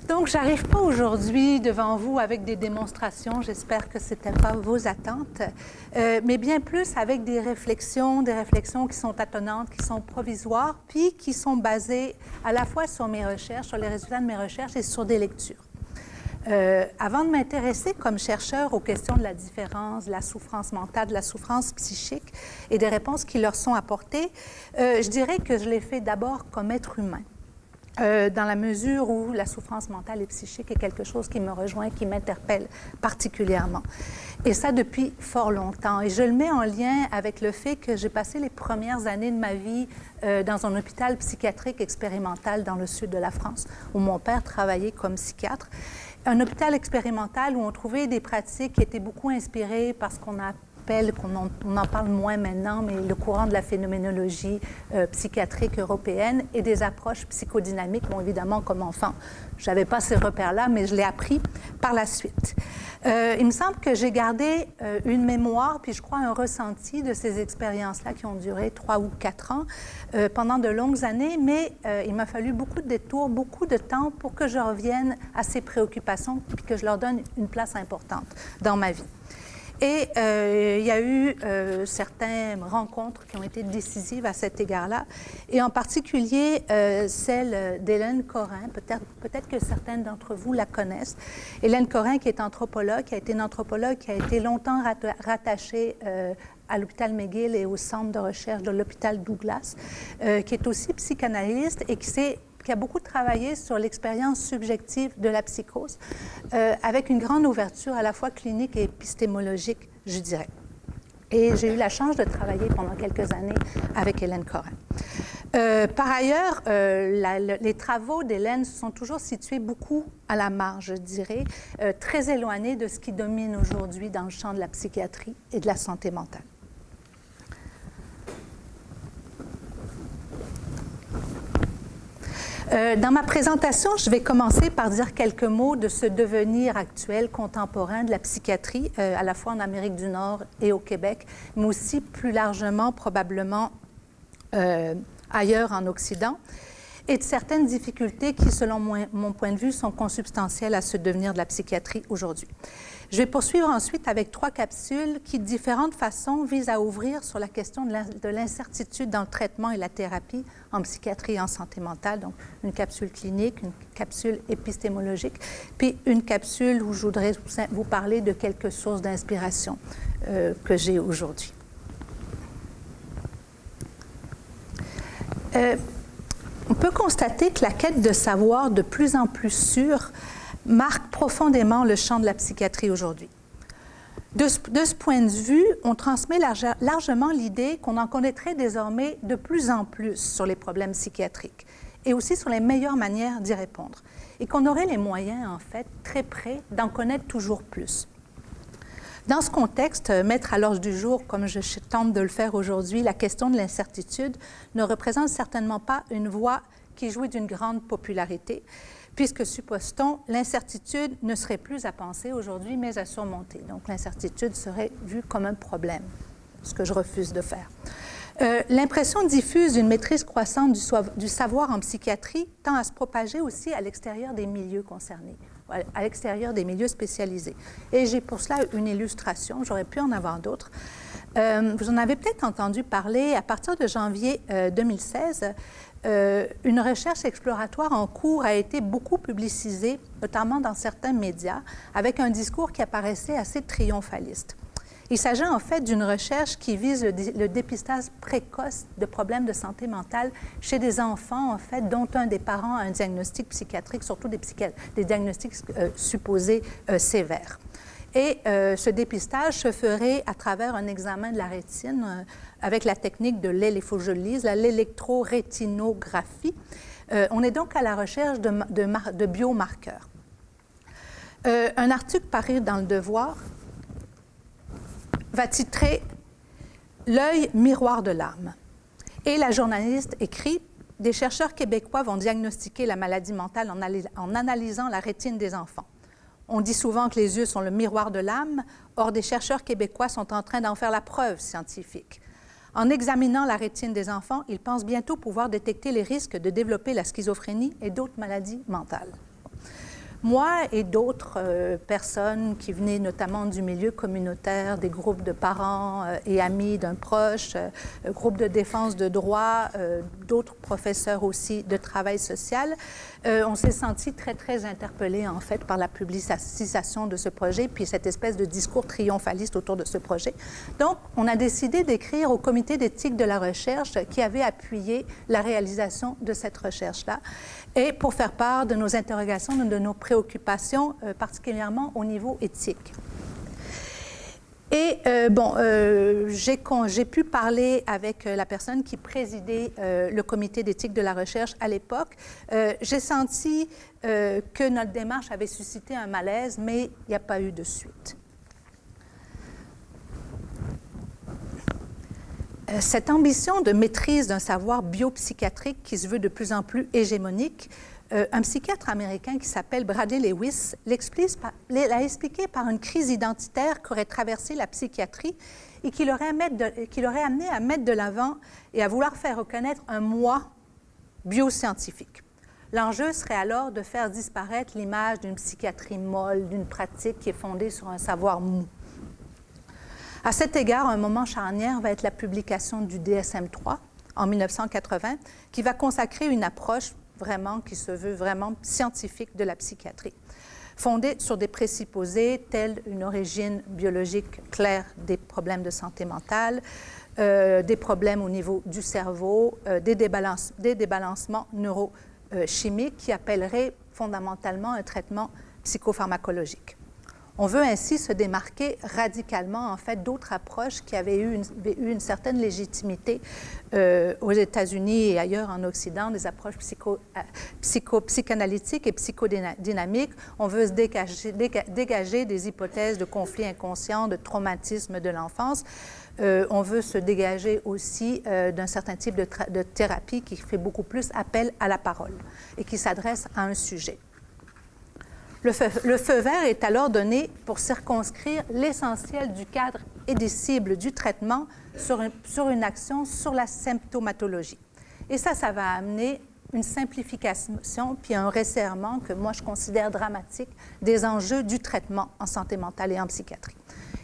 Donc, j'arrive pas aujourd'hui devant vous avec des démonstrations, j'espère que ce n'était pas vos attentes, mais bien plus avec des réflexions qui sont tâtonnantes, qui sont provisoires, puis qui sont basées à la fois sur mes recherches, sur les résultats de mes recherches et sur des lectures. Avant de m'intéresser comme chercheur aux questions de la différence, de la souffrance mentale, de la souffrance psychique et des réponses qui leur sont apportées, je dirais que je l'ai fait d'abord comme être humain. Dans la mesure où la souffrance mentale et psychique est quelque chose qui me rejoint, qui m'interpelle particulièrement. Et ça depuis fort longtemps. Et je le mets en lien avec le fait que j'ai passé les premières années de ma vie dans un hôpital psychiatrique expérimental dans le sud de la France, où mon père travaillait comme psychiatre. Un hôpital expérimental où on trouvait des pratiques qui étaient beaucoup inspirées par ce qu'on en parle moins maintenant, mais le courant de la phénoménologie psychiatrique européenne et des approches psychodynamiques. Bon, évidemment, comme enfant, je n'avais pas ces repères-là, mais je l'ai appris par la suite. Il me semble que j'ai gardé une mémoire, puis je crois un ressenti de ces expériences-là qui ont duré 3 ou 4 ans pendant de longues années, mais il m'a fallu beaucoup de détours, beaucoup de temps pour que je revienne à ces préoccupations puis que je leur donne une place importante dans ma vie. Et il y a eu certaines rencontres qui ont été décisives à cet égard-là, et en particulier celle d'Hélène Corin. Peut-être que certaines d'entre vous la connaissent. Hélène Corin, qui est anthropologue, qui a été une anthropologue qui a été longtemps rattachée à l'hôpital McGill et au centre de recherche de l'hôpital Douglas, qui est aussi psychanalyste et qui a beaucoup travaillé sur l'expérience subjective de la psychose, avec une grande ouverture à la fois clinique et épistémologique, je dirais. Et j'ai eu la chance de travailler pendant quelques années avec Hélène Corin. Par ailleurs, les travaux d'Hélène se sont toujours situés beaucoup à la marge, je dirais, très éloignés de ce qui domine aujourd'hui dans le champ de la psychiatrie et de la santé mentale. Dans ma présentation, je vais commencer par dire quelques mots de ce devenir actuel contemporain de la psychiatrie, à la fois en Amérique du Nord et au Québec, mais aussi plus largement, probablement, ailleurs en Occident, et de certaines difficultés qui, selon mon point de vue, sont consubstantielles à ce devenir de la psychiatrie aujourd'hui. Je vais poursuivre ensuite avec 3 capsules qui, de différentes façons, visent à ouvrir sur la question de l'incertitude dans le traitement et la thérapie en psychiatrie et en santé mentale. Donc, une capsule clinique, une capsule épistémologique, puis une capsule où je voudrais vous parler de quelques sources d'inspiration que j'ai aujourd'hui. On peut constater que la quête de savoir de plus en plus sûr marque profondément le champ de la psychiatrie aujourd'hui. De ce point de vue, on transmet largement l'idée qu'on en connaîtrait désormais de plus en plus sur les problèmes psychiatriques et aussi sur les meilleures manières d'y répondre, et qu'on aurait les moyens, en fait, très près d'en connaître toujours plus. Dans ce contexte, mettre à l'ordre du jour, comme je tente de le faire aujourd'hui, la question de l'incertitude ne représente certainement pas une voie qui jouit d'une grande popularité, puisque, suppose-t-on, l'incertitude ne serait plus à penser aujourd'hui, mais à surmonter. Donc, l'incertitude serait vue comme un problème, ce que je refuse de faire. L'impression diffuse d'une maîtrise croissante du savoir en psychiatrie tend à se propager aussi à l'extérieur des milieux concernés, à l'extérieur des milieux spécialisés. Et j'ai pour cela une illustration, j'aurais pu en avoir d'autres. Vous en avez peut-être entendu parler, à partir de janvier 2016, une recherche exploratoire en cours a été beaucoup publicisée, notamment dans certains médias, avec un discours qui apparaissait assez triomphaliste. Il s'agit en fait d'une recherche qui vise le dépistage précoce de problèmes de santé mentale chez des enfants, en fait, dont un des parents a un diagnostic psychiatrique, surtout des diagnostics supposés sévères. Et ce dépistage se ferait à travers un examen de la rétine avec la technique de il faut que je le lise, l'électrorétinographie. On est donc à la recherche de biomarqueurs. Un article paru dans Le Devoir va titrer « L'œil miroir de l'âme ». Et la journaliste écrit « Des chercheurs québécois vont diagnostiquer la maladie mentale en analysant la rétine des enfants. On dit souvent que les yeux sont le miroir de l'âme, or des chercheurs québécois sont en train d'en faire la preuve scientifique. En examinant la rétine des enfants, ils pensent bientôt pouvoir détecter les risques de développer la schizophrénie et d'autres maladies mentales. » Moi et d'autres personnes qui venaient notamment du milieu communautaire, des groupes de parents et amis d'un proche, groupes de défense de droits, d'autres professeurs aussi de travail social, on s'est senti très, très interpellés en fait par la publicisation de ce projet, puis cette espèce de discours triomphaliste autour de ce projet. Donc, on a décidé d'écrire au comité d'éthique de la recherche qui avait appuyé la réalisation de cette recherche-là, et pour faire part de nos interrogations, de nos préoccupations, particulièrement au niveau éthique. Et j'ai pu parler avec la personne qui présidait le comité d'éthique de la recherche à l'époque. J'ai senti que notre démarche avait suscité un malaise, mais il n'y a pas eu de suite. Cette ambition de maîtrise d'un savoir biopsychiatrique qui se veut de plus en plus hégémonique, un psychiatre américain qui s'appelle Bradley Lewis l'a expliqué par une crise identitaire qu'aurait traversé la psychiatrie et qui l'aurait amené à mettre de l'avant et à vouloir faire reconnaître un moi bioscientifique. L'enjeu serait alors de faire disparaître l'image d'une psychiatrie molle, d'une pratique qui est fondée sur un savoir mou. À cet égard, un moment charnière va être la publication du DSM-3 en 1980, qui va consacrer une approche qui se veut vraiment scientifique de la psychiatrie, fondée sur des présupposés tels une origine biologique claire des problèmes de santé mentale, des problèmes au niveau du cerveau, des débalancements neurochimiques qui appelleraient fondamentalement un traitement psychopharmacologique. On veut ainsi se démarquer radicalement, en fait, d'autres approches qui avaient eu une certaine légitimité aux États-Unis et ailleurs en Occident, des approches psychanalytiques et psychodynamiques. On veut se dégager des hypothèses de conflits inconscients, de traumatisme de l'enfance. On veut se dégager aussi d'un certain type de thérapie qui fait beaucoup plus appel à la parole et qui s'adresse à un sujet. Le feu vert est alors donné pour circonscrire l'essentiel du cadre et des cibles du traitement sur une action sur la symptomatologie. Et ça va amener une simplification puis un resserrement que moi je considère dramatique des enjeux du traitement en santé mentale et en psychiatrie.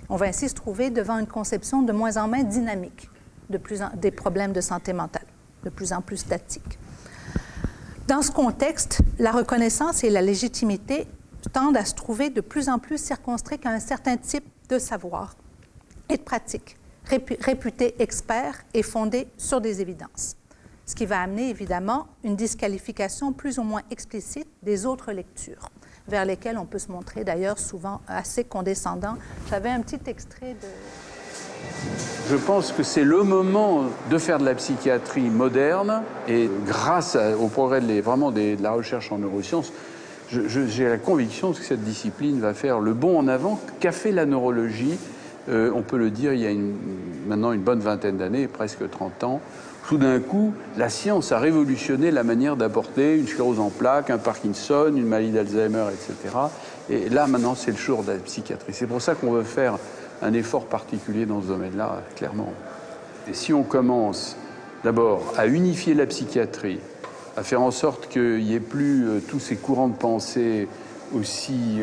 On va ainsi se trouver devant une conception de moins en moins dynamique des problèmes de santé mentale, de plus en plus statique. Dans ce contexte, la reconnaissance et la légitimité tendent à se trouver de plus en plus circonscrits à un certain type de savoir et de pratique, réputés experts et fondés sur des évidences. Ce qui va amener évidemment une disqualification plus ou moins explicite des autres lectures, vers lesquelles on peut se montrer d'ailleurs souvent assez condescendant. J'avais un petit extrait de... Je pense que c'est le moment de faire de la psychiatrie moderne et grâce au progrès de la recherche en neurosciences, j'ai la conviction que cette discipline va faire le bond en avant qu'a fait la neurologie, on peut le dire, il y a maintenant une bonne vingtaine d'années, presque 30 ans. Tout d'un coup, la science a révolutionné la manière d'aborder une sclérose en plaques, un Parkinson, une maladie d'Alzheimer, etc. Et là, maintenant, c'est le jour de la psychiatrie. C'est pour ça qu'on veut faire un effort particulier dans ce domaine-là, clairement. Et si on commence d'abord à unifier la psychiatrie, à faire en sorte qu'il n'y ait plus tous ces courants de pensée aussi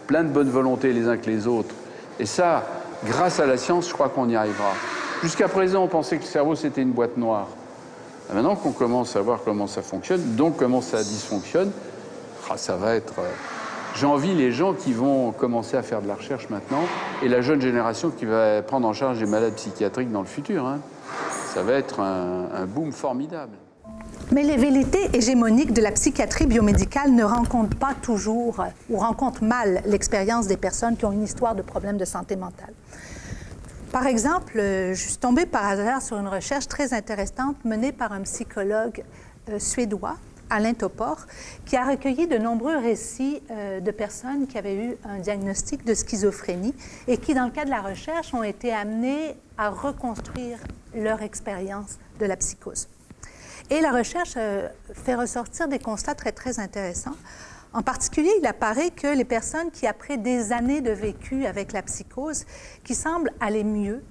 plein de bonne volonté les uns que les autres. Et ça, grâce à la science, je crois qu'on y arrivera. Jusqu'à présent, on pensait que le cerveau, c'était une boîte noire. Et maintenant qu'on commence à voir comment ça fonctionne, donc comment ça dysfonctionne, ça va être... J'envie les gens qui vont commencer à faire de la recherche maintenant et la jeune génération qui va prendre en charge les malades psychiatriques dans le futur. Hein. Ça va être un boom formidable. Mais les velléités hégémoniques de la psychiatrie biomédicale ne rencontrent pas toujours ou rencontrent mal l'expérience des personnes qui ont une histoire de problèmes de santé mentale. Par exemple, je suis tombée par hasard sur une recherche très intéressante menée par un psychologue suédois, Alain Topor, qui a recueilli de nombreux récits de personnes qui avaient eu un diagnostic de schizophrénie et qui, dans le cadre de la recherche, ont été amenées à reconstruire leur expérience de la psychose. Et la recherche fait ressortir des constats très, très intéressants. En particulier, il apparaît que les personnes qui, après des années de vécu avec la psychose, qui semblent aller mieux,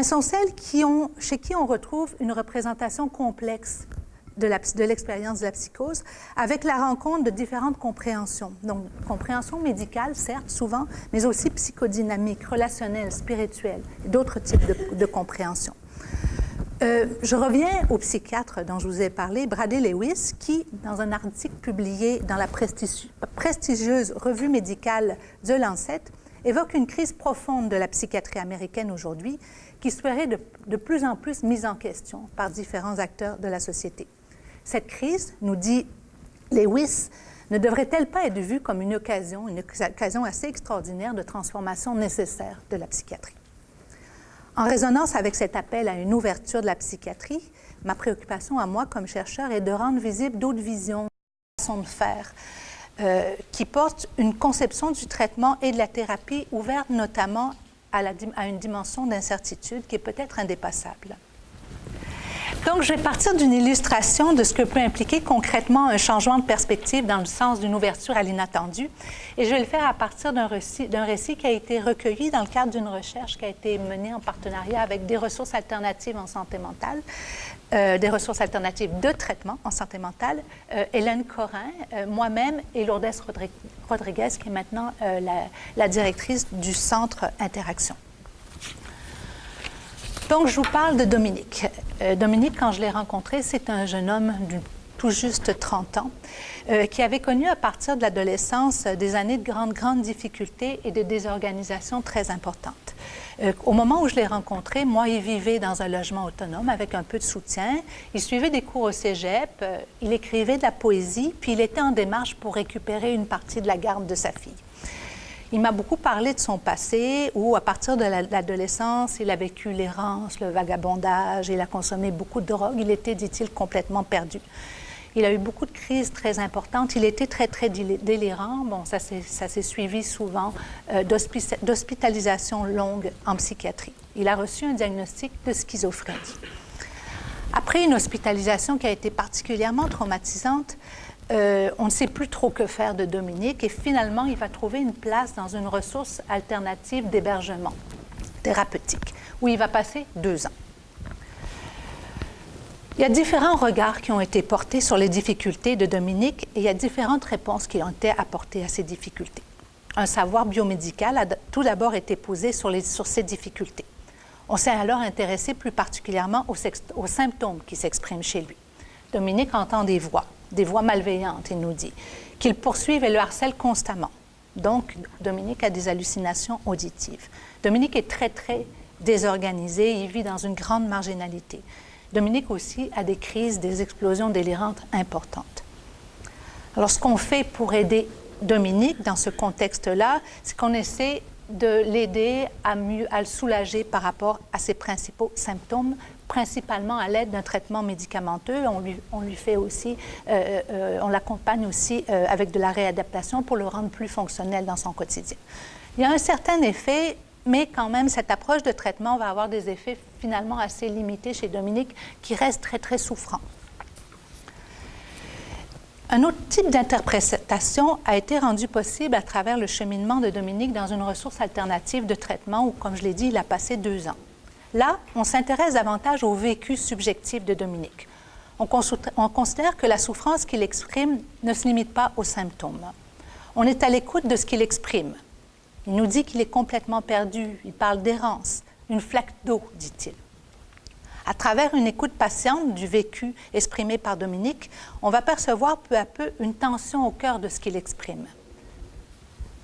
sont celles chez qui on retrouve une représentation complexe de l'expérience de la psychose avec la rencontre de différentes compréhensions. Donc, compréhension médicale, certes, souvent, mais aussi psychodynamique, relationnelle, spirituelle, et d'autres types de compréhension. Je reviens au psychiatre dont je vous ai parlé, Bradley Lewis, qui, dans un article publié dans la prestigieuse revue médicale The Lancet, évoque une crise profonde de la psychiatrie américaine aujourd'hui qui serait de plus en plus mise en question par différents acteurs de la société. Cette crise, nous dit Lewis, ne devrait-elle pas être vue comme une occasion assez extraordinaire de transformation nécessaire de la psychiatrie? En résonance avec cet appel à une ouverture de la psychiatrie, ma préoccupation à moi comme chercheur est de rendre visible d'autres visions, façons de faire, qui portent une conception du traitement et de la thérapie ouverte notamment à une dimension d'incertitude qui est peut-être indépassable. Donc, je vais partir d'une illustration de ce que peut impliquer concrètement un changement de perspective dans le sens d'une ouverture à l'inattendu. Et je vais le faire à partir d'un récit qui a été recueilli dans le cadre d'une recherche qui a été menée en partenariat avec des ressources alternatives en santé mentale, des ressources alternatives de traitement en santé mentale, Hélène Corin, moi-même et Lourdes Rodriguez, qui est maintenant la directrice du Centre Interaction. Donc, je vous parle de Dominique. Dominique, quand je l'ai rencontré, c'est un jeune homme de tout juste 30 ans qui avait connu à partir de l'adolescence des années de grandes difficultés et de désorganisation très importantes. Au moment où je l'ai rencontré, moi, il vivait dans un logement autonome avec un peu de soutien. Il suivait des cours au cégep, il écrivait de la poésie, puis il était en démarche pour récupérer une partie de la garde de sa fille. Il m'a beaucoup parlé de son passé où, à partir de l'adolescence, il a vécu l'errance, le vagabondage, il a consommé beaucoup de drogue. Il était, dit-il, complètement perdu. Il a eu beaucoup de crises très importantes. Il était très délirant. Bon, ça s'est suivi souvent d'hospitalisation longue en psychiatrie. Il a reçu un diagnostic de schizophrénie. Après une hospitalisation qui a été particulièrement traumatisante, on ne sait plus trop que faire de Dominique et finalement, il va trouver une place dans une ressource alternative d'hébergement thérapeutique où il va passer 2 ans. Il y a différents regards qui ont été portés sur les difficultés de Dominique et il y a différentes réponses qui ont été apportées à ces difficultés. Un savoir biomédical a tout d'abord été posé sur ces difficultés. On s'est alors intéressé plus particulièrement aux symptômes qui s'expriment chez lui. Dominique entend des voix malveillantes, il nous dit, qu'il poursuivent et le harcèlent constamment. Donc, Dominique a des hallucinations auditives. Dominique est très désorganisé, il vit dans une grande marginalité. Dominique aussi a des crises, des explosions délirantes importantes. Alors, ce qu'on fait pour aider Dominique dans ce contexte-là, c'est qu'on essaie de l'aider à le soulager par rapport à ses principaux symptômes, principalement à l'aide d'un traitement médicamenteux. On lui fait aussi, on l'accompagne aussi avec de la réadaptation pour le rendre plus fonctionnel dans son quotidien. Il y a un certain effet, mais quand même, cette approche de traitement va avoir des effets finalement assez limités chez Dominique, qui reste très souffrant. Un autre type d'interprétation a été rendu possible à travers le cheminement de Dominique dans une ressource alternative de traitement où, comme je l'ai dit, il a passé 2 ans. Là, on s'intéresse davantage au vécu subjectif de Dominique. On considère que la souffrance qu'il exprime ne se limite pas aux symptômes. On est à l'écoute de ce qu'il exprime. Il nous dit qu'il est complètement perdu, il parle d'errance, une flaque d'eau, dit-il. À travers une écoute patiente du vécu exprimé par Dominique, on va percevoir peu à peu une tension au cœur de ce qu'il exprime.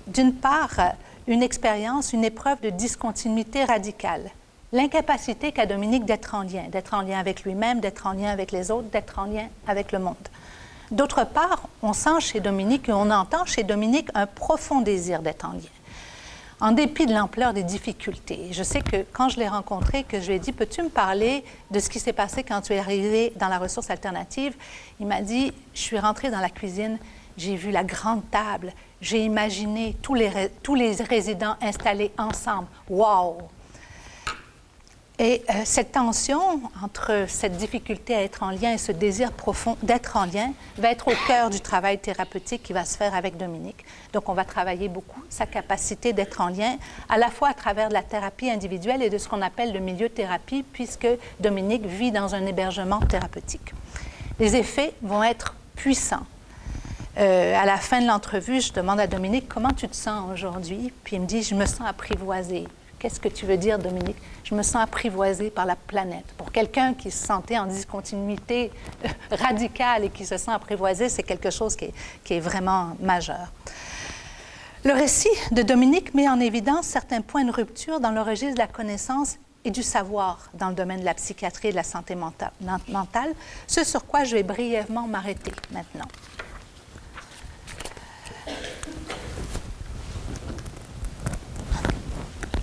D'une part, une expérience, une épreuve de discontinuité radicale, l'incapacité qu'a Dominique d'être en lien avec lui-même, d'être en lien avec les autres, d'être en lien avec le monde. D'autre part, on sent chez Dominique et on entend chez Dominique un profond désir d'être en lien. En dépit de l'ampleur des difficultés. Je sais que quand je l'ai rencontré, que je lui ai dit « Peux-tu me parler de ce qui s'est passé quand tu es arrivé dans la ressource alternative ?» Il m'a dit « Je suis rentrée dans la cuisine, j'ai vu la grande table, j'ai imaginé tous les résidents installés ensemble. Wow! » Et cette tension entre cette difficulté à être en lien et ce désir profond d'être en lien va être au cœur du travail thérapeutique qui va se faire avec Dominique. Donc, on va travailler beaucoup sa capacité d'être en lien, à la fois à travers de la thérapie individuelle et de ce qu'on appelle le milieu thérapie, puisque Dominique vit dans un hébergement thérapeutique. Les effets vont être puissants. À la fin de l'entrevue, je demande à Dominique, comment tu te sens aujourd'hui? Puis il me dit, je me sens apprivoisé. Qu'est-ce que tu veux dire, Dominique? Je me sens apprivoisé par la planète. Pour quelqu'un qui se sentait en discontinuité radicale et qui se sent apprivoisé, c'est quelque chose qui est vraiment majeur. Le récit de Dominique met en évidence certains points de rupture dans le registre de la connaissance et du savoir dans le domaine de la psychiatrie et de la santé mentale, ce sur quoi je vais brièvement m'arrêter maintenant.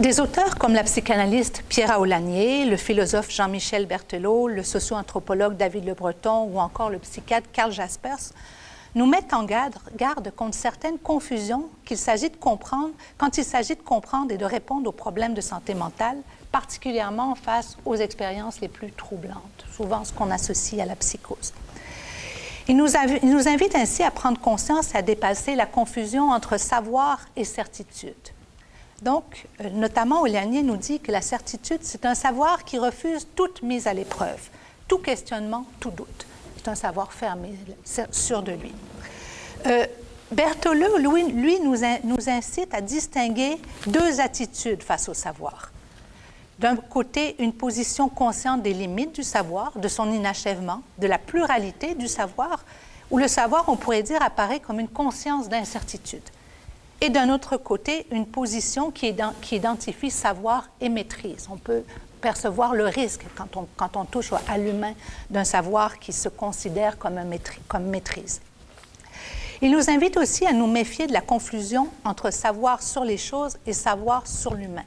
Des auteurs comme la psychanalyste Pierre Aulagnier, le philosophe Jean-Michel Berthelot, le socio-anthropologue David Le Breton ou encore le psychiatre Karl Jaspers nous mettent en garde contre certaines confusions quand il s'agit de comprendre et de répondre aux problèmes de santé mentale, particulièrement face aux expériences les plus troublantes, souvent ce qu'on associe à la psychose. Il nous invite ainsi à prendre conscience et à dépasser la confusion entre savoir et certitude. Donc, notamment, Aulagnier nous dit que la certitude, c'est un savoir qui refuse toute mise à l'épreuve, tout questionnement, tout doute. C'est un savoir fermé, sûr de lui. Berthelot, lui, nous incite à distinguer deux attitudes face au savoir. D'un côté, une position consciente des limites du savoir, de son inachèvement, de la pluralité du savoir, où le savoir, on pourrait dire, apparaît comme une conscience d'incertitude. Et d'un autre côté, une position qui identifie savoir et maîtrise. On peut percevoir le risque quand on touche à l'humain d'un savoir qui se considère comme maîtrise. Il nous invite aussi à nous méfier de la confusion entre savoir sur les choses et savoir sur l'humain.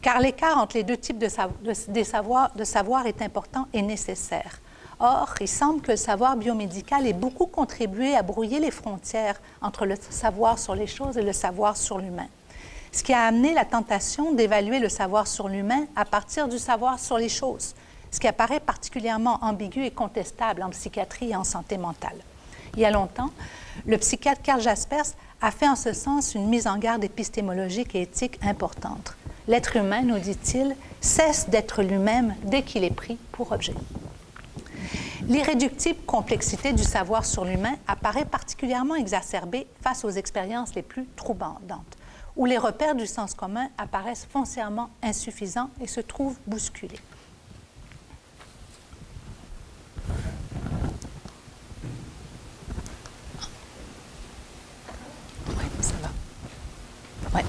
Car l'écart entre les deux types de savoir est important et nécessaire. Or, il semble que le savoir biomédical ait beaucoup contribué à brouiller les frontières entre le savoir sur les choses et le savoir sur l'humain. Ce qui a amené la tentation d'évaluer le savoir sur l'humain à partir du savoir sur les choses, ce qui apparaît particulièrement ambigu et contestable en psychiatrie et en santé mentale. Il y a longtemps, le psychiatre Karl Jaspers a fait en ce sens une mise en garde épistémologique et éthique importante. L'être humain, nous dit-il, cesse d'être lui-même dès qu'il est pris pour objet. L'irréductible complexité du savoir sur l'humain apparaît particulièrement exacerbée face aux expériences les plus troublantes, où les repères du sens commun apparaissent foncièrement insuffisants et se trouvent bousculés. Oui, ça va. Ouais.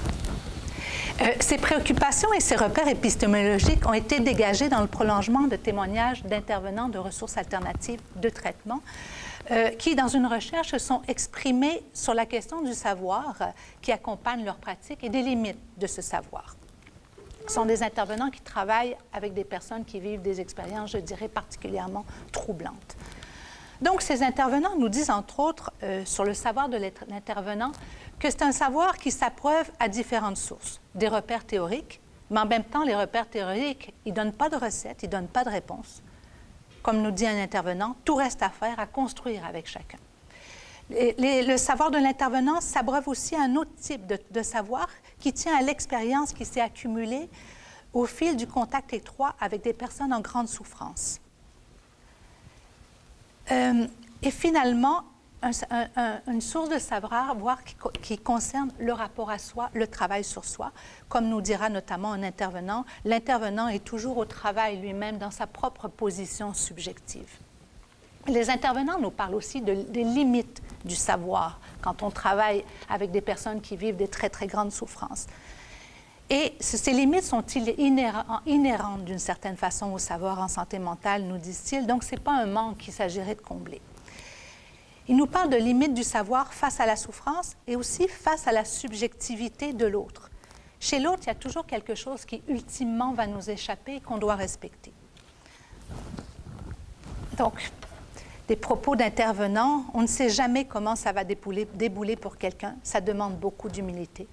Ces préoccupations et ces repères épistémologiques ont été dégagés dans le prolongement de témoignages d'intervenants de ressources alternatives de traitement qui, dans une recherche, se sont exprimés sur la question du savoir qui accompagne leur pratique et des limites de ce savoir. Ce sont des intervenants qui travaillent avec des personnes qui vivent des expériences, je dirais, particulièrement troublantes. Donc, ces intervenants nous disent, entre autres, sur le savoir de l'intervenant, que c'est un savoir qui s'approuve à différentes sources, des repères théoriques, mais en même temps, les repères théoriques, ils ne donnent pas de recettes, ils ne donnent pas de réponse. Comme nous dit un intervenant, tout reste à faire, à construire avec chacun. Le savoir de l'intervenant s'abreuve aussi à un autre type de savoir qui tient à l'expérience qui s'est accumulée au fil du contact étroit avec des personnes en grande souffrance. Et finalement, une source de savoir qui concerne le rapport à soi, le travail sur soi. Comme nous dira notamment un intervenant, l'intervenant est toujours au travail lui-même dans sa propre position subjective. Les intervenants nous parlent aussi des limites du savoir quand on travaille avec des personnes qui vivent des très, très grandes souffrances. Et ces limites sont inhérentes d'une certaine façon au savoir en santé mentale, nous disent-ils, donc ce n'est pas un manque qu'il s'agirait de combler. Il nous parle de limites du savoir face à la souffrance et aussi face à la subjectivité de l'autre. Chez l'autre, il y a toujours quelque chose qui, ultimement, va nous échapper et qu'on doit respecter. Donc, des propos d'intervenants, on ne sait jamais comment ça va débouler pour quelqu'un. Ça demande beaucoup d'humilité.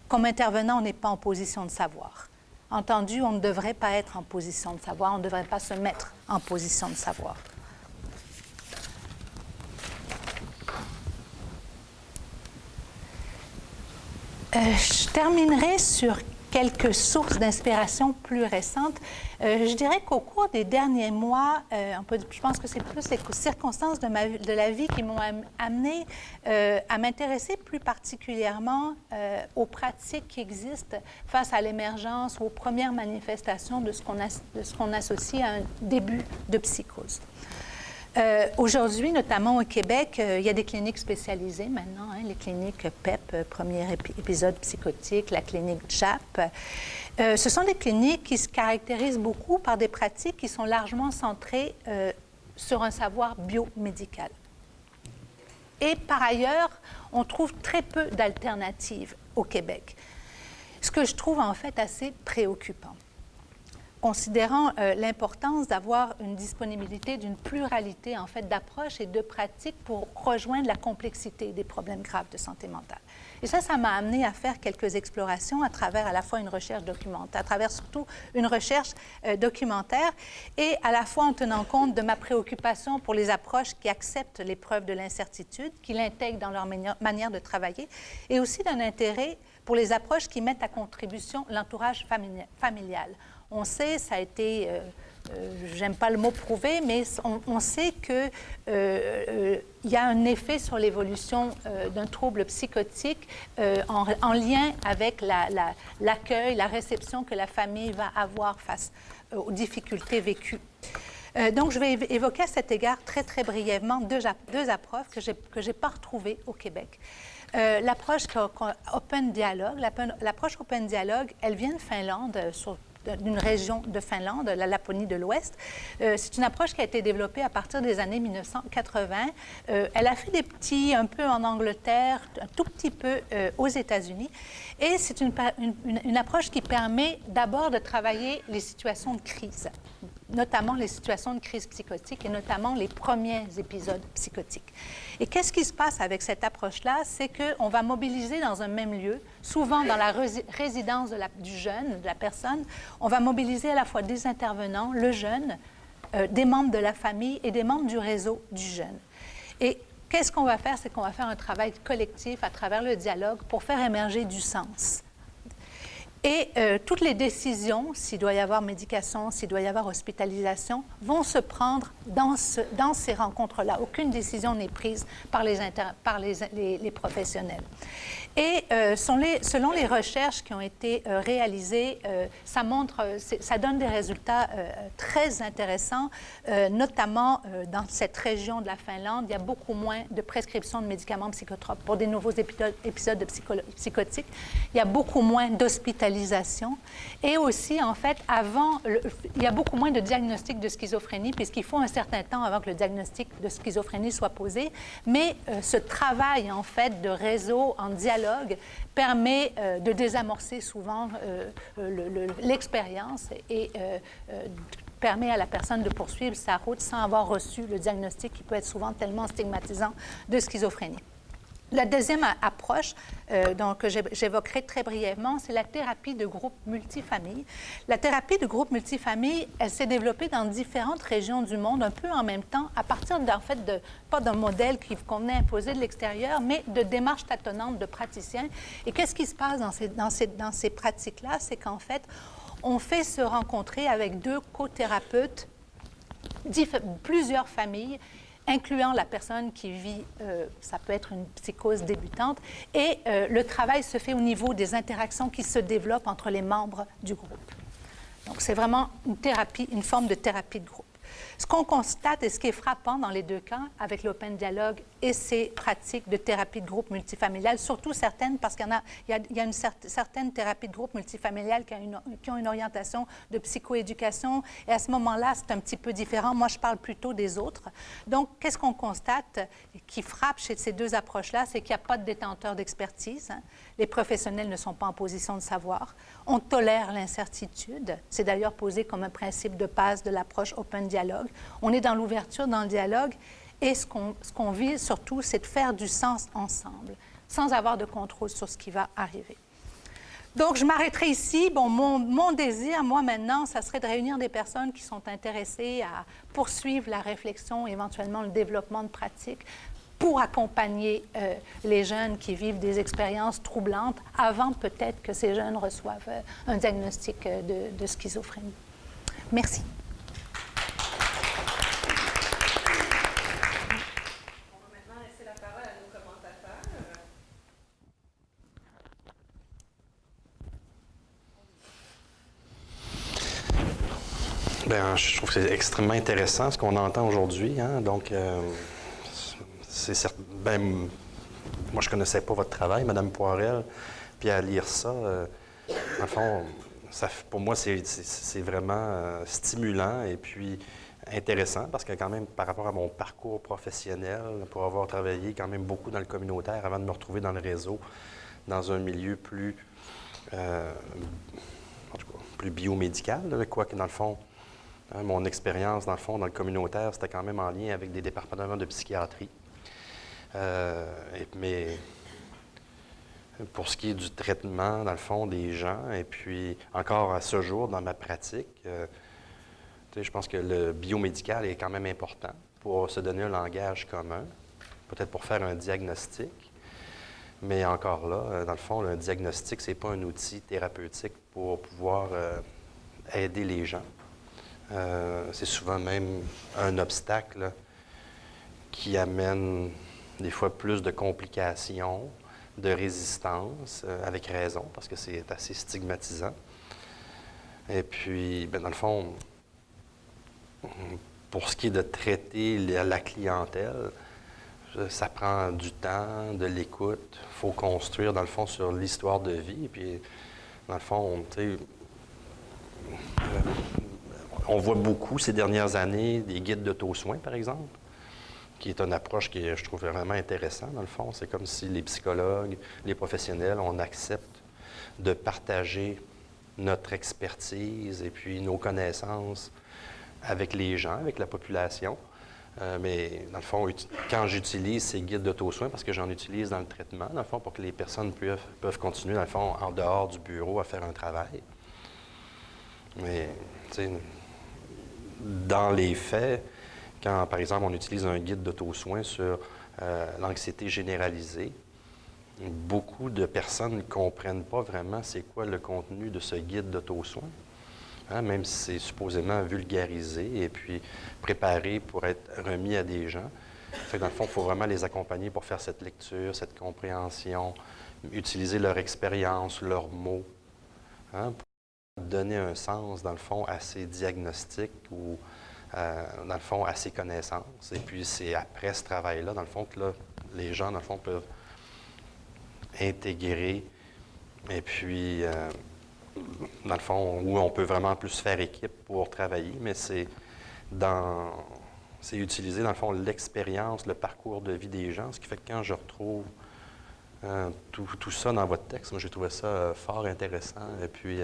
Comme intervenant, on n'est pas en position de savoir. Entendu, on ne devrait pas être en position de savoir, on ne devrait pas se mettre en position de savoir. Je terminerai sur quelques sources d'inspiration plus récentes. Je dirais qu'au cours des derniers mois, je pense que c'est plus les circonstances de la vie qui m'ont amené à m'intéresser plus particulièrement aux pratiques qui existent face à l'émergence ou aux premières manifestations de ce qu'on associe à un début de psychose. Aujourd'hui, notamment au Québec, il y a des cliniques spécialisées maintenant, hein, les cliniques PEP, premier épisode psychotique, la clinique JAP. Ce sont des cliniques qui se caractérisent beaucoup par des pratiques qui sont largement centrées sur un savoir biomédical. Et par ailleurs, on trouve très peu d'alternatives au Québec, ce que je trouve en fait assez préoccupant, considérant l'importance d'avoir une disponibilité d'une pluralité en fait d'approches et de pratiques pour rejoindre la complexité des problèmes graves de santé mentale. Et ça m'a amené à faire quelques explorations à travers à la fois une recherche documentaire, à travers surtout une recherche documentaire et à la fois en tenant compte de ma préoccupation pour les approches qui acceptent l'épreuve de l'incertitude, qui l'intègrent dans leur manière de travailler, et aussi d'un intérêt pour les approches qui mettent à contribution l'entourage familial. On sait, ça a été, j'aime pas le mot prouvé, mais on sait qu'il y a un effet sur l'évolution d'un trouble psychotique en lien avec l'accueil, la réception que la famille va avoir face aux difficultés vécues. Donc, je vais évoquer à cet égard très, très brièvement deux approches que j'ai pas retrouvées au Québec. L'approche Open Dialogue, l'approche Open Dialogue, elle vient de Finlande, d'une région de Finlande, la Laponie de l'Ouest. C'est une approche qui a été développée à partir des années 1980. Elle a fait des petits, un peu en Angleterre, un tout petit peu aux États-Unis. Et c'est une approche qui permet d'abord de travailler les situations de crise, notamment les situations de crise psychotique et notamment les premiers épisodes psychotiques. Et qu'est-ce qui se passe avec cette approche-là? C'est qu'on va mobiliser dans un même lieu, souvent dans la résidence du jeune, de la personne, on va mobiliser à la fois des intervenants, le jeune, des membres de la famille et des membres du réseau du jeune. Et qu'est-ce qu'on va faire? C'est qu'on va faire un travail collectif à travers le dialogue pour faire émerger du sens. Et toutes les décisions, s'il doit y avoir médication, s'il doit y avoir hospitalisation, vont se prendre dans ces rencontres-là. Aucune décision n'est prise par les professionnels. Et selon les recherches qui ont été réalisées, ça donne des résultats très intéressants, notamment dans cette région de la Finlande, il y a beaucoup moins de prescriptions de médicaments psychotropes pour des nouveaux épisodes psychotiques. Il y a beaucoup moins d'hospitalisation. Et aussi, en fait, il y a beaucoup moins de diagnostics de schizophrénie, puisqu'il faut un certain temps avant que le diagnostic de schizophrénie soit posé. Mais ce travail, en fait, de réseau en dialogue permet de désamorcer souvent l'expérience et permet à la personne de poursuivre sa route sans avoir reçu le diagnostic qui peut être souvent tellement stigmatisant de schizophrénie. La deuxième approche que j'évoquerai très brièvement, c'est la thérapie de groupe multifamille. La thérapie de groupe multifamille, elle s'est développée dans différentes régions du monde, un peu en même temps, à partir pas d'un modèle qu'on venait imposer de l'extérieur, mais de démarches tâtonnantes de praticiens. Et qu'est-ce qui se passe dans ces pratiques-là? C'est qu'en fait, on fait se rencontrer avec deux co-thérapeutes, plusieurs familles, incluant la personne qui vit, ça peut être une psychose débutante, et le travail se fait au niveau des interactions qui se développent entre les membres du groupe. Donc, c'est vraiment une forme de thérapie de groupe. Ce qu'on constate et ce qui est frappant dans les deux cas, avec l'Open Dialogue et ces pratiques de thérapie de groupe multifamiliale, surtout certaines, parce qu'il y a une certaine thérapie de groupe multifamiliale qui ont une orientation de psychoéducation, et à ce moment-là, c'est un petit peu différent. Moi, je parle plutôt des autres. Donc, qu'est-ce qu'on constate qui frappe chez ces deux approches-là? C'est qu'il n'y a pas de détenteur d'expertise. Hein. Les professionnels ne sont pas en position de savoir. On tolère l'incertitude. C'est d'ailleurs posé comme un principe de base de l'approche Open Dialogue. On est dans l'ouverture, dans le dialogue, et ce qu'on vise surtout, c'est de faire du sens ensemble, sans avoir de contrôle sur ce qui va arriver. Donc, je m'arrêterai ici. Bon, mon désir, moi, maintenant, ça serait de réunir des personnes qui sont intéressées à poursuivre la réflexion, éventuellement le développement de pratiques, pour accompagner les jeunes qui vivent des expériences troublantes avant peut-être que ces jeunes reçoivent un diagnostic de schizophrénie. Merci. Bien, je trouve que c'est extrêmement intéressant ce qu'on entend aujourd'hui. Hein? Donc, c'est certain. Ben, moi, je ne connaissais pas votre travail, Mme Poirel, puis à lire ça, dans le fond, pour moi, c'est vraiment stimulant et puis intéressant parce que quand même, par rapport à mon parcours professionnel, pour avoir travaillé quand même beaucoup dans le communautaire avant de me retrouver dans le réseau, dans un milieu plus, en tout cas, plus biomédical, quoique dans le fond, hein, mon expérience, dans le fond, dans le communautaire, c'était quand même en lien avec des départements de psychiatrie. Mais pour ce qui est du traitement, dans le fond, des gens, et puis encore à ce jour, dans ma pratique, je pense que le biomédical est quand même important pour se donner un langage commun, peut-être pour faire un diagnostic. Mais encore là, dans le fond, un diagnostic, ce n'est pas un outil thérapeutique pour pouvoir aider les gens. C'est souvent même un obstacle qui amène des fois plus de complications, de résistance, avec raison, parce que c'est assez stigmatisant. Et puis, bien, dans le fond, pour ce qui est de traiter la clientèle, ça prend du temps, de l'écoute. Il faut construire, dans le fond, sur l'histoire de vie. Et puis, dans le fond, on voit beaucoup ces dernières années des guides d'auto-soins, par exemple, qui est une approche qui, je trouve vraiment intéressante, dans le fond. C'est comme si les psychologues, les professionnels, on accepte de partager notre expertise et puis nos connaissances avec les gens, avec la population. Mais dans le fond, quand j'utilise ces guides d'auto-soins, parce que j'en utilise dans le traitement, dans le fond, pour que les personnes peuvent continuer, dans le fond, en dehors du bureau, à faire un travail. Mais, tu sais, dans les faits, quand, par exemple, on utilise un guide d'auto-soins sur l'anxiété généralisée, beaucoup de personnes ne comprennent pas vraiment c'est quoi le contenu de ce guide d'auto-soins. Hein, même si c'est supposément vulgarisé et puis préparé pour être remis à des gens. Fait que dans le fond, il faut vraiment les accompagner pour faire cette lecture, cette compréhension, utiliser leur expérience, leurs mots, hein, pour donner un sens, dans le fond, à ces diagnostics ou, dans le fond, à ces connaissances. Et puis, c'est après ce travail-là, dans le fond, que là, les gens, dans le fond, peuvent intégrer et puis... dans le fond, où on peut vraiment plus faire équipe pour travailler, mais c'est utiliser, dans le fond, l'expérience, le parcours de vie des gens, ce qui fait que quand je retrouve tout ça dans votre texte, moi, j'ai trouvé ça fort intéressant. Et puis,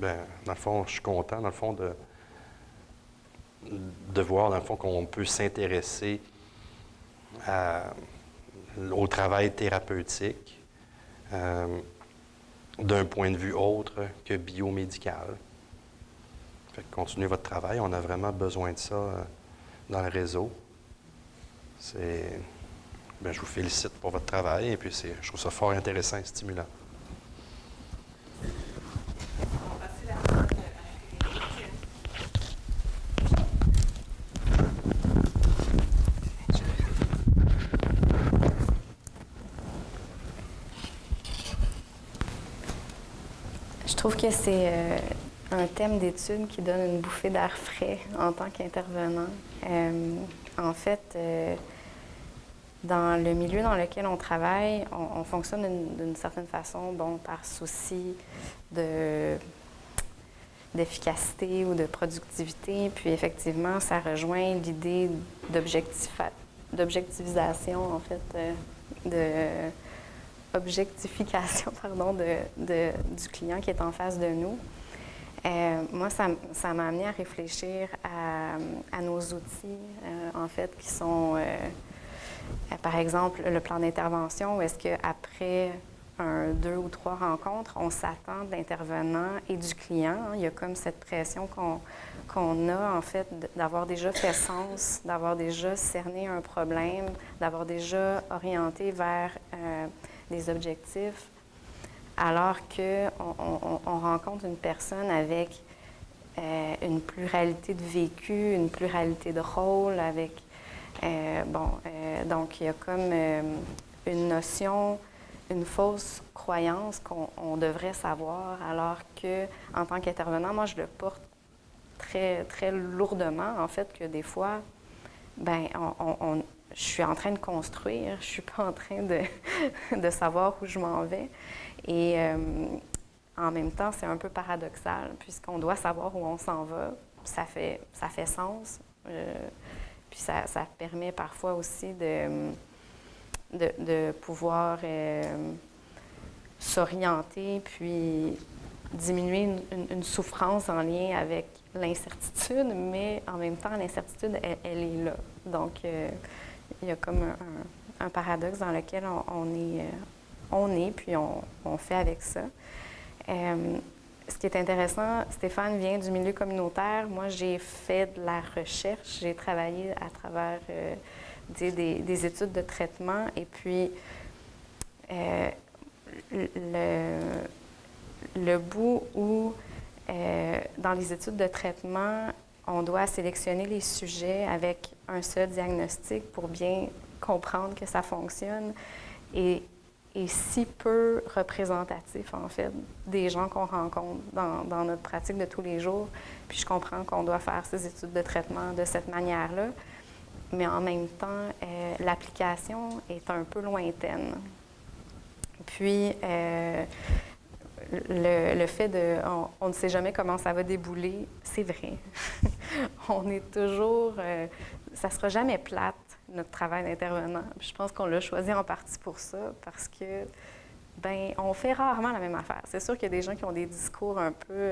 dans le fond, je suis content, dans le fond, de voir, dans le fond, qu'on peut s'intéresser au travail thérapeutique, d'un point de vue autre que biomédical. Fait que continuez votre travail. On a vraiment besoin de ça dans le réseau. Je vous félicite pour votre travail et puis je trouve ça fort intéressant et stimulant. Je trouve que c'est un thème d'étude qui donne une bouffée d'air frais en tant qu'intervenant. En fait, dans le milieu dans lequel on travaille, on fonctionne d'une certaine façon, par souci d'efficacité ou de productivité. Puis effectivement, ça rejoint l'idée d'objectivisation, en fait, objectification du client qui est en face de nous. Moi, ça m'a amené à réfléchir à nos outils, en fait, qui sont, par exemple, le plan d'intervention, où est-ce qu'après 2 ou 3 rencontres, on s'attend de l'intervenant et du client. Il y a comme cette pression qu'on a, en fait, d'avoir déjà fait sens, d'avoir déjà cerné un problème, d'avoir déjà orienté vers des objectifs, alors qu'on rencontre une personne avec une pluralité de vécu, une pluralité de rôles, avec... donc, il y a comme une notion, une fausse croyance qu'on devrait savoir, alors que en tant qu'intervenant, moi, je le porte très, très lourdement, en fait, que des fois, je suis en train de construire, je suis pas en train de savoir où je m'en vais. Et en même temps, c'est un peu paradoxal, puisqu'on doit savoir où on s'en va. Ça fait sens. Puis ça permet parfois aussi de pouvoir s'orienter, puis diminuer une souffrance en lien avec l'incertitude, mais en même temps, l'incertitude, elle est là. Donc, il y a comme un paradoxe dans lequel on est, puis on fait avec ça. Ce qui est intéressant, Stéphane vient du milieu communautaire. Moi, j'ai fait de la recherche. J'ai travaillé à travers des études de traitement. Et puis, le bout où, dans les études de traitement, on doit sélectionner les sujets avec un seul diagnostic pour bien comprendre que ça fonctionne. Et si peu représentatif, en fait, des gens qu'on rencontre dans notre pratique de tous les jours. Puis je comprends qu'on doit faire ces études de traitement de cette manière-là, mais en même temps, l'application est un peu lointaine. Puis, le fait on ne sait jamais comment ça va débouler, c'est vrai. On est toujours... ça ne sera jamais plate, notre travail d'intervenant. Je pense qu'on l'a choisi en partie pour ça, parce que, on fait rarement la même affaire. C'est sûr qu'il y a des gens qui ont des discours un peu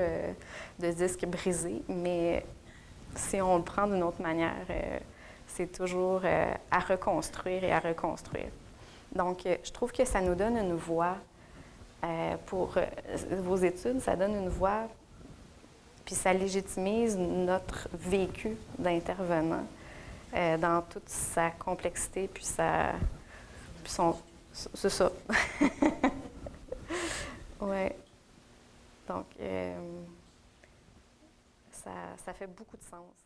de disques brisés, mais si on le prend d'une autre manière, c'est toujours à reconstruire et à reconstruire. Donc, je trouve que ça nous donne une voie pour vos études, ça donne une voie, puis ça légitimise notre vécu d'intervenant dans toute sa complexité, puis c'est ça. Ouais. Donc, ça fait beaucoup de sens.